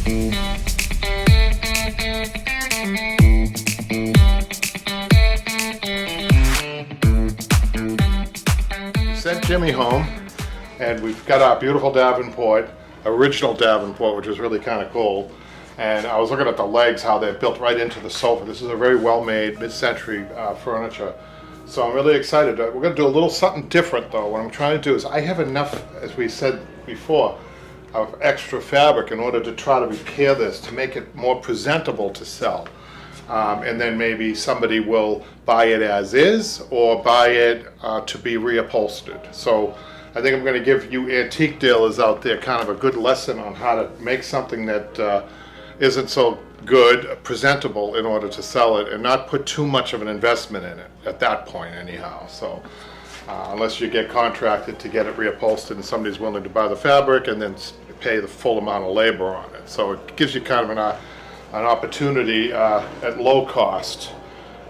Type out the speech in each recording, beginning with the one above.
Sent Jimmy home, and we've got our beautiful Davenport, original Davenport, which is really kind of cool. And I was looking at the legs, how they're built right into the sofa. This is a very well-made mid-century furniture. So I'm really excited. We're going to do a little something different, though. What I'm trying to do is I have enough, as we said before, of extra fabric in order to try to repair this, to make it more presentable to sell. And then maybe somebody will buy it as is or buy it to be reupholstered. So I think I'm going to give you antique dealers out there kind of a good lesson on how to make something that isn't so good, presentable, in order to sell it, and not put too much of an investment in it at that point anyhow. So unless you get contracted to get it reupholstered and somebody's willing to buy the fabric and then pay the full amount of labor on it. So it gives you kind of an opportunity at low cost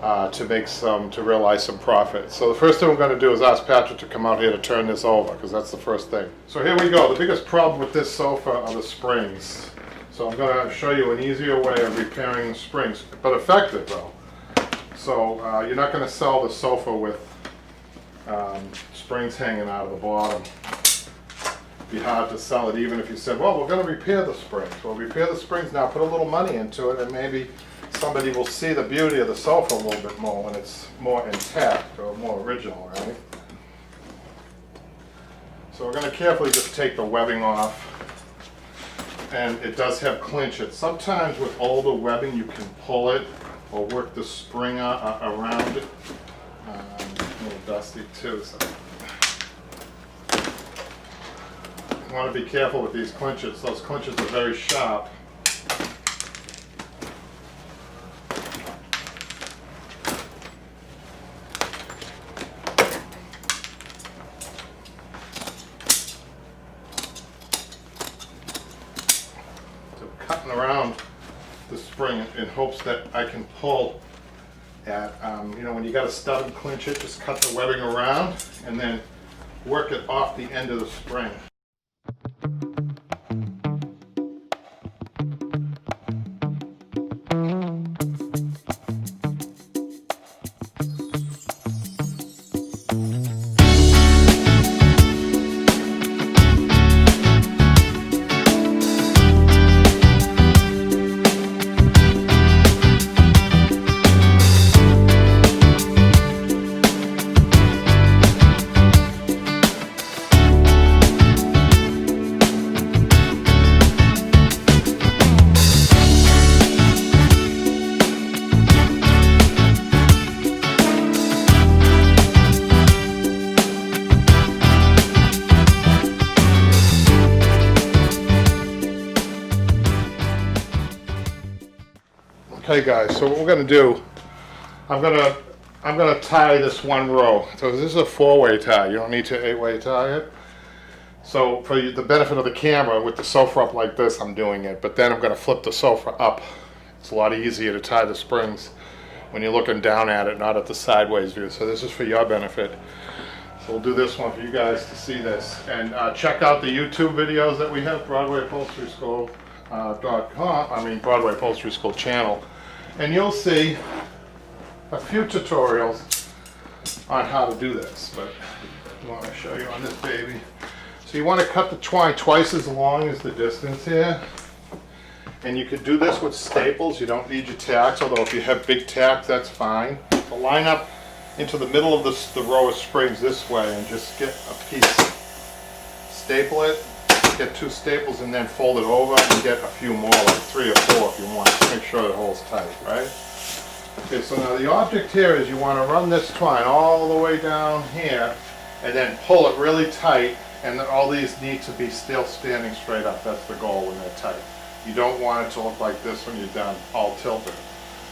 to realize some profit. So the first thing we're going to do is ask Patrick to come out here to turn this over, because that's the first thing. So here we go. The biggest problem with this sofa are the springs. So I'm going to show you an easier way of repairing the springs, but effective though. So you're not going to sell the sofa with springs hanging out of the bottom. It'd be hard to sell it even if you said, well, we're going to repair the springs. Well, repair the springs now, put a little money into it, and maybe somebody will see the beauty of the sofa a little bit more when it's more intact or more original, right? So we're going to carefully just take the webbing off. And it does have clinches. Sometimes with older webbing you can pull it or work the spring around it. A little dusty too, so you want to be careful with these clinches. Those clinches are very sharp. Cutting around the spring in hopes that I can pull at, when you got a stub and clinch it, just cut the webbing around and then work it off the end of the spring. Okay guys, so what we're going to do, I'm going to tie this one row. So this is a 4-way tie. You don't need to 8-way tie it. So for the benefit of the camera, with the sofa up like this, I'm doing it. But then I'm going to flip the sofa up. It's a lot easier to tie the springs when you're looking down at it, not at the sideways view. So this is for your benefit. So we'll do this one for you guys to see this. And check out the YouTube videos that we have, Broadway Upholstery School. Broadway Upholstery School channel, and you'll see a few tutorials on how to do this, but I want to show you on this baby. So you want to cut the twine twice as long as the distance here, and you could do this with staples. You don't need your tacks, although if you have big tacks, that's fine. So line up into the middle of the row of springs this way and just get a piece, staple it, get 2 staples and then fold it over and get a few more, like 3 or 4 if you want, to make sure it holds tight, right? Okay, so now the object here is you want to run this twine all the way down here and then pull it really tight, and then all these need to be still standing straight up. That's the goal when they're tight. You don't want it to look like this when you're done, all tilted.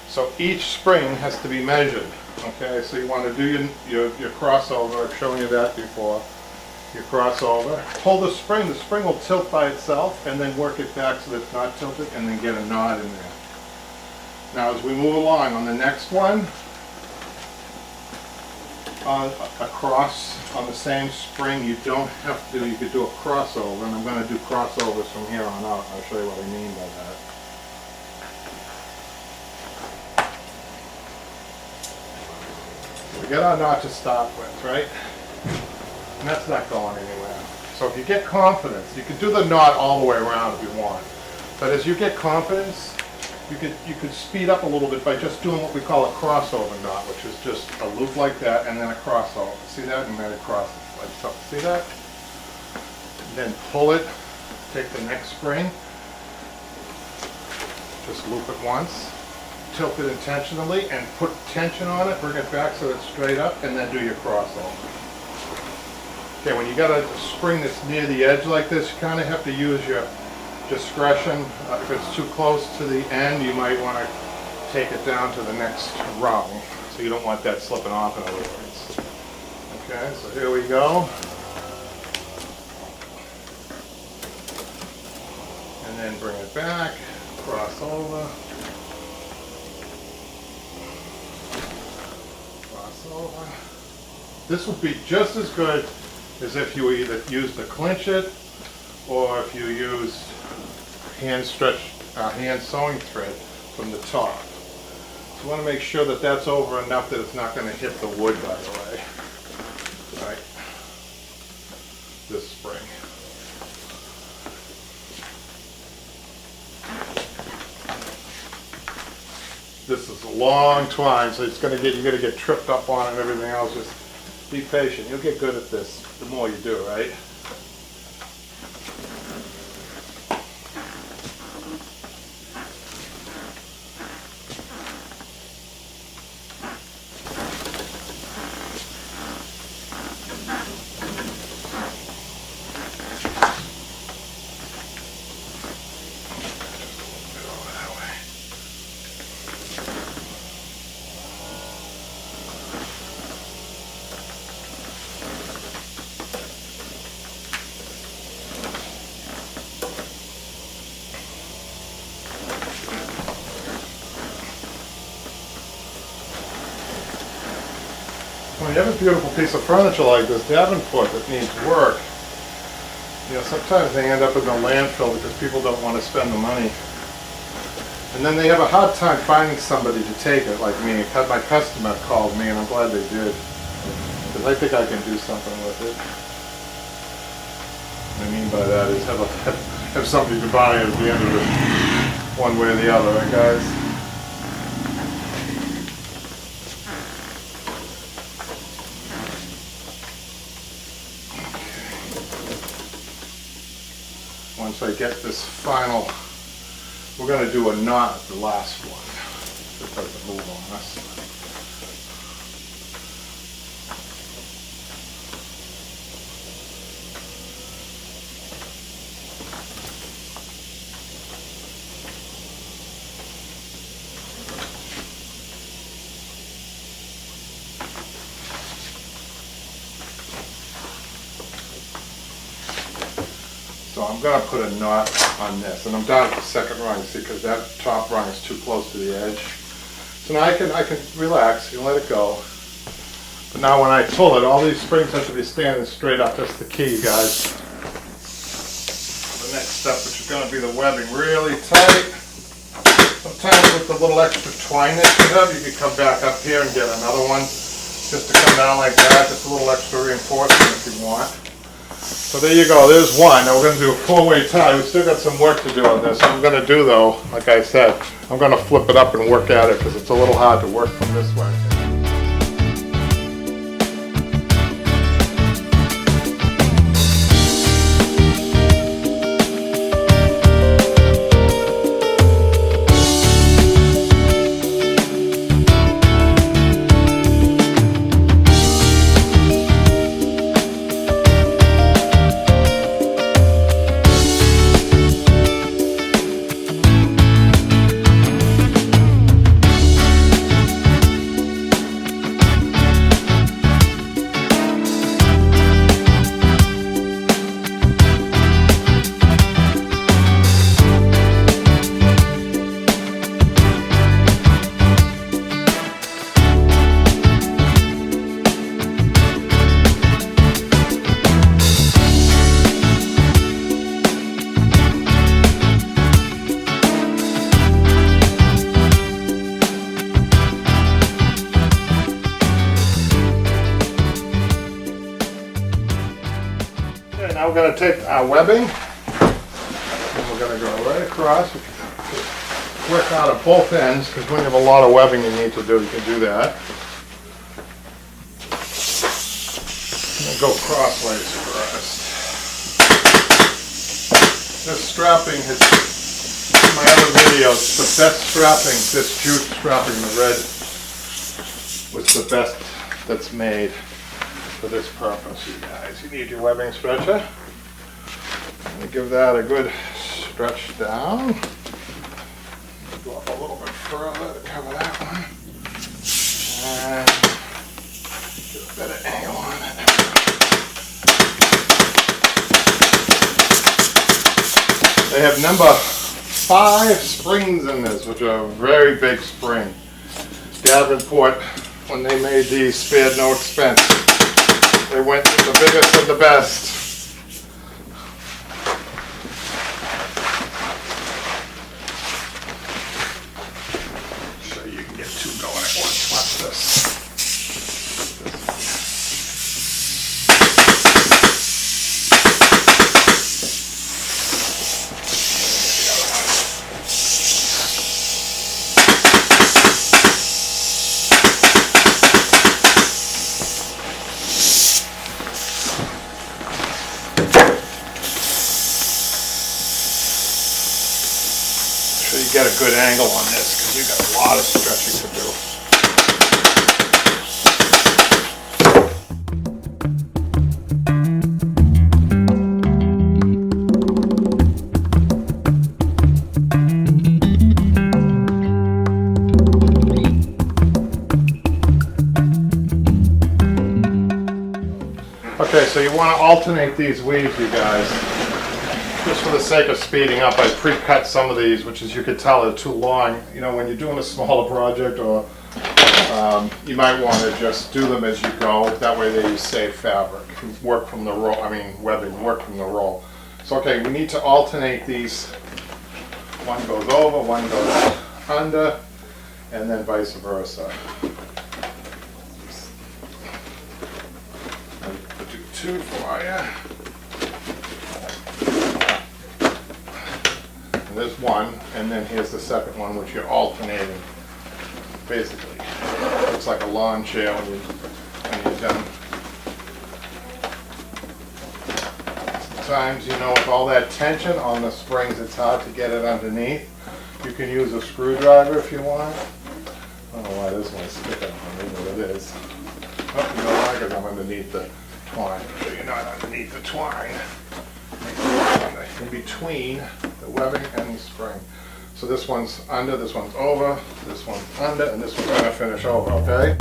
So each spring has to be measured, okay? So you want to do your crossover. I've shown you that before. Your crossover, pull the spring will tilt by itself, and then work it back so that it's not tilted, and then get a knot in there. Now as we move along on the next one, on across on the same spring. You don't have to. You could do a crossover, and I'm going to do crossovers from here on out. I'll show you what I mean by that. We got our knot to start with, right? And that's not going anywhere. So if you get confidence, you can do the knot all the way around if you want. But as you get confidence, you could speed up a little bit by just doing what we call a crossover knot, which is just a loop like that and then a crossover. See that? And then it crosses like so. See that? And then pull it, take the next spring, just loop it once, tilt it intentionally and put tension on it, bring it back so it's straight up, and then do your crossover. Okay, when you got a spring that's near the edge like this, you kind of have to use your discretion. If it's too close to the end, you might want to take it down to the next rung. So you don't want that slipping off, in other words. Okay, so here we go. And then bring it back, cross over, cross over. This would be just as good as if you either used to clinch it or if you used hand sewing thread from the top. So you want to make sure that that's over enough that it's not going to hit the wood, by the way. Right? This spring. This is a long twine, so you're going to get tripped up on it and everything else. Just be patient. You'll get good at this the more you do, right? When you have a beautiful piece of furniture like this Davenport that needs work, you know, sometimes they end up in the landfill because people don't want to spend the money. And then they have a hard time finding somebody to take it, like me. My customer called me, and I'm glad they did. Because I think I can do something with it. What I mean by that is have somebody to buy it at the end of it, one way or the other, right, guys? Once I get this final, we're going to do a knot at the last one. It doesn't move on us. So I'm going to put a knot on this, and I'm down at the second rung, see, because that top rung is too close to the edge. So now I can relax and let it go. But now when I pull it, all these springs have to be standing straight up. That's the key, guys. The next step, which is going to be the webbing, really tight. Sometimes with the little extra twine that you have, you can come back up here and get another one, just to come down like that. Just a little extra reinforcement if you want. So there you go, there's one. Now we're going to do a four-way tie. We've still got some work to do on this. What I'm going to do though, like I said, I'm going to flip it up and work at it because it's a little hard to work from this way. we're going to take our webbing and we're going to go right across. Work out at both ends, because when you have a lot of webbing you need to do, you can do that. And go crossways first. This strapping is, in my other videos, the best strapping, this jute strapping, the red, was the best that's made for this purpose, you guys. You need your webbing stretcher. And give that a good stretch down. Go up a little bit further to cover that one. And get a better angle on it. They have number 5 springs in this, which are a very big spring. Davenport, when they made these, spared no expense. They went with the biggest and the best. You get a good angle on this because you got a lot of stretching to do. Okay, so you want to alternate these weaves, you guys. Just for the sake of speeding up, I pre-cut some of these, which as you could tell are too long. You know, when you're doing a smaller project, or you might want to just do them as you go. That way they save fabric. Work from the roll, webbing, work from the roll. So okay, we need to alternate these. One goes over, one goes under, and then vice versa. I'll do 2 for you. There's one, and then here's the second one, which you're alternating. Basically, looks like a lawn chair when you're done. Sometimes, you know, with all that tension on the springs, it's hard to get it underneath. You can use a screwdriver if you want. I don't know why this one's sticking on me, but it is. Oh, you know why? Because I'm underneath the twine. So you're not underneath the twine. In between the webbing and the spring. So this one's under, this one's over, this one's under, and this one's going to finish over, okay?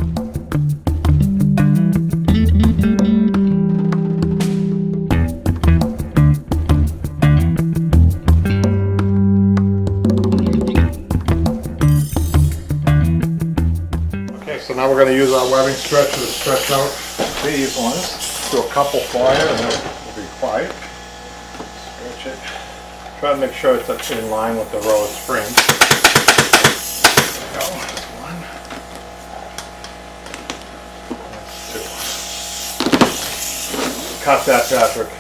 Okay, so now we're going to use our webbing stretcher to stretch out these ones. Do a couple for you, and then we'll be quiet. Stretch it. Try to make sure it's actually in line with the row of springs. There we go. That's one. That's 2. Cut that, Patrick.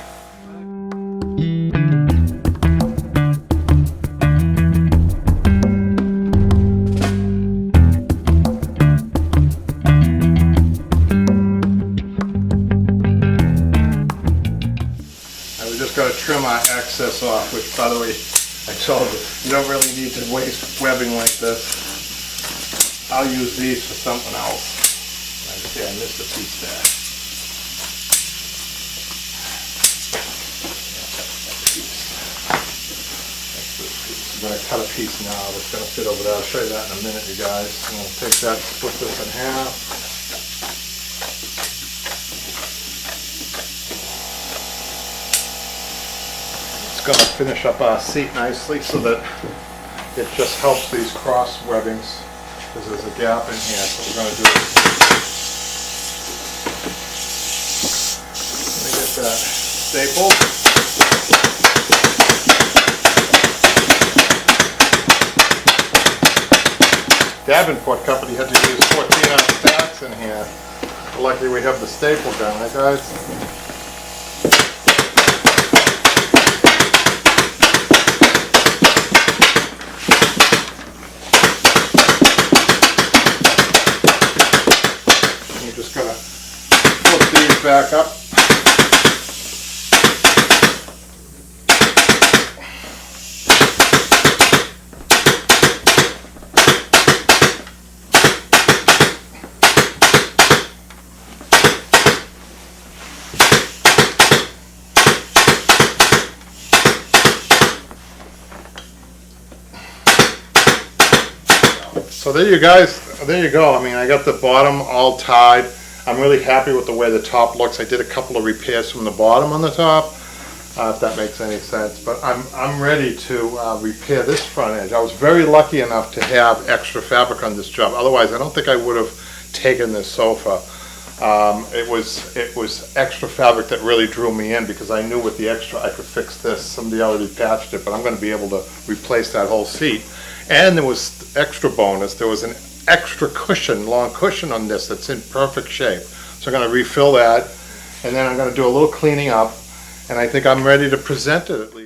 Got to trim our excess off, which, by the way, I told you don't really need to waste webbing like this. I'll use these for something else. See, I missed a piece there. I'm going to cut a piece now that's going to fit over there. I'll show you that in a minute, you guys. I'm going to take that, split this in half. Going to finish up our seat nicely so that it just helps these cross webbings, because there's a gap in here, so we're going to do it. Let me get that stapled. Davenport company had to use 14-ounce stacks in here. Luckily we have the staple gun, right guys? back up. So there you go. I mean, I got the bottom all tied. I'm really happy with the way the top looks. I did a couple of repairs from the bottom on the top, if that makes any sense. But I'm ready to repair this front edge. I was very lucky enough to have extra fabric on this job. Otherwise, I don't think I would have taken this sofa. It was extra fabric that really drew me in, because I knew with the extra I could fix this. Somebody already patched it, but I'm going to be able to replace that whole seat. And there was extra bonus. There was an extra cushion, long cushion on this that's in perfect shape. So I'm going to refill that, and then I'm going to do a little cleaning up, and I think I'm ready to present it at least.